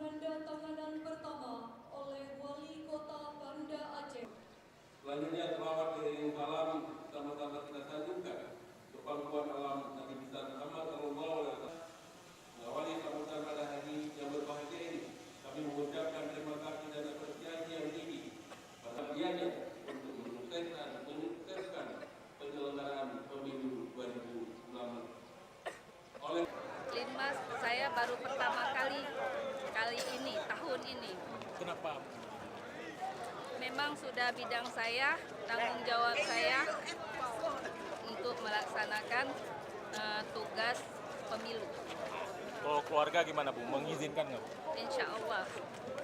penandatanganan pertama oleh Wali Kota Banda Aceh. Selanjutnya selawat diiringi salam sama-sama kita sanjungkan kepangkuan alam Nabi besar Muhammad sallallahu alaihi wasallam. Mengawali sambutan pada hari yang berbahagia ini, kami mengucapkan terima kasih dan apresiasi yang tinggi pada pihaknya untuk menyukseskan penyelenggaraan pemilu 2019. Oleh Linmas saya baru pertama kali ini, tahun ini. Kenapa? Memang sudah bidang saya, tanggung jawab saya untuk melaksanakan tugas pemilu. Kalau keluarga gimana Bu? Mengizinkan nggak Bu? Insya Allah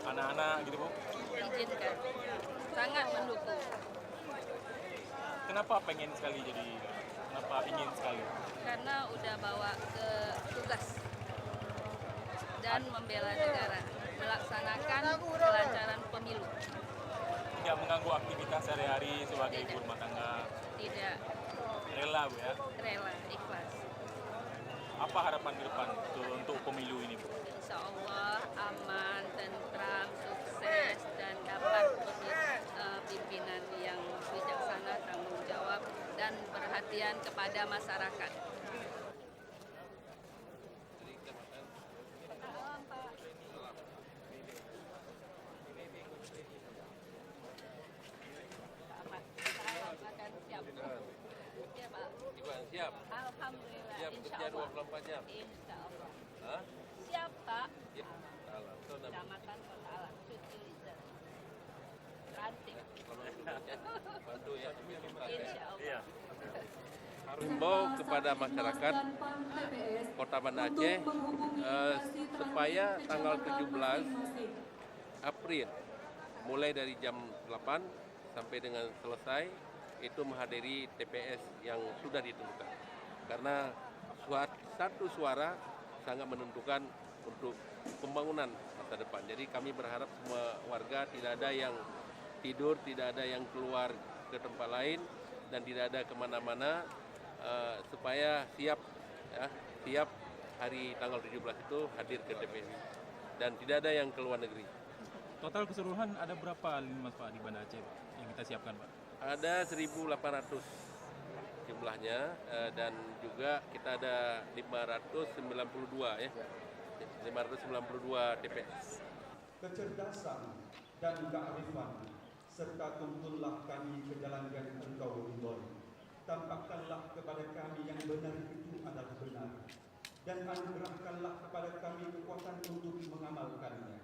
Anak-anak gitu Bu? izinkan, sangat mendukung. Kenapa pengen sekali jadi? Kenapa ingin sekali? Karena udah bawa ke tugas dan membela negara, melaksanakan kelancaran pemilu. Tidak mengganggu aktivitas sehari-hari sebagai ibu rumah tangga? Tidak, Rela Bu ya? rela, ikhlas. Apa harapan ke depan untuk pemilu ini Bu? Insya Allah aman, tentram, sukses, dan dapat pimpinan yang bijaksana, tanggung jawab, dan perhatian kepada masyarakat. Ya, Pak. siap. Alhamdulillah. Siap Insya kerja Allah. 24 jam. Insya Allah. Hah? Siap, Pak. Ya. Kecamatan Kota Alam, Cucu Lizer. Ranting. Bantu ya. Insya Allah. Himbau kepada masyarakat Kota Banda Aceh supaya tanggal 17 April mulai dari jam 8 sampai dengan selesai itu menghadiri TPS yang sudah ditentukan. Karena satu suara sangat menentukan untuk pembangunan masa depan. Jadi kami berharap semua warga tidak ada yang tidur, tidak ada yang keluar ke tempat lain dan tidak ada kemana-mana supaya siap hari tanggal 17 itu hadir ke TPS dan tidak ada yang keluar negeri. Total keseluruhan ada berapa Mas Pak di Banda Aceh Pak, yang kita siapkan Pak? Ada 1.800 jumlahnya dan juga kita ada 592 ya. 592 TPS. Kecerdasan dan kearifan serta tuntunlah kami ke jalan yang Engkau ridhoi. Tampakkanlah kepada kami yang benar itu adalah benar dan anugerahkanlah kepada kami kekuatan untuk mengamalkannya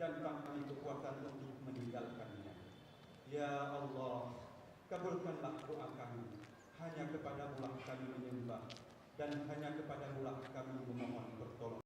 dan kami kekuatan untuk meninggalkannya. Ya Allah, kabulkanlah doa kami. Hanya kepadamu lah kami menyembah dan hanya kepadamu lah kami memohon pertolongan.